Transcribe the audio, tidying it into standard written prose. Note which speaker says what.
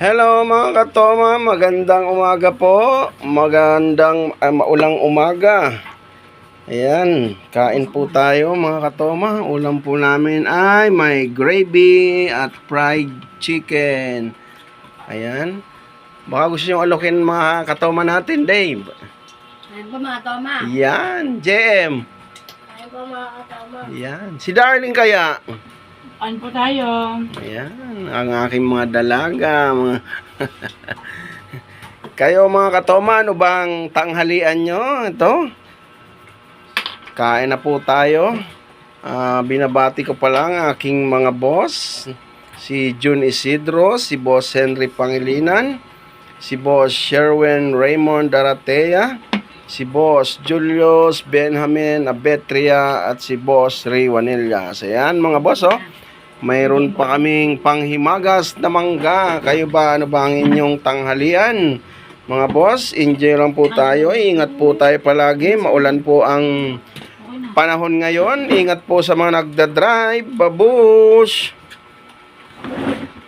Speaker 1: Hello mga katoma, magandang umaga po. Maulang umaga. Ayan, kain po tayo mga katoma. Ulam po namin ay may gravy at fried chicken. Ayan. Baka gusto nyo alokin mga katoma natin, Dave.
Speaker 2: Ayun po mga toma.
Speaker 1: Yan, JM.
Speaker 2: Ayun po mga katoma.
Speaker 1: Yan, si Darling kaya.
Speaker 2: Kain po tayo.
Speaker 1: Ayan, ang aking mga dalaga. Kayo mga katoma, ano bang tanghalian nyo? Ito. Kain na po tayo. Binabati ko pa lang aking mga boss. Si June Isidro, si Boss Henry Pangilinan, si Boss Sherwin Raymond Daratea, si Boss Julius Benjamin Abetria, at si Boss Ray Wanillas. Ayan mga boss, oh. Mayroon pa kaming panghimagas na mangga. Kayo ba, ano ba ang inyong tanghalian? Mga boss, enjoy lang po tayo. Ingat po tayo palagi. Maulan po ang panahon ngayon. Ingat po sa mga nagdadrive. Babush!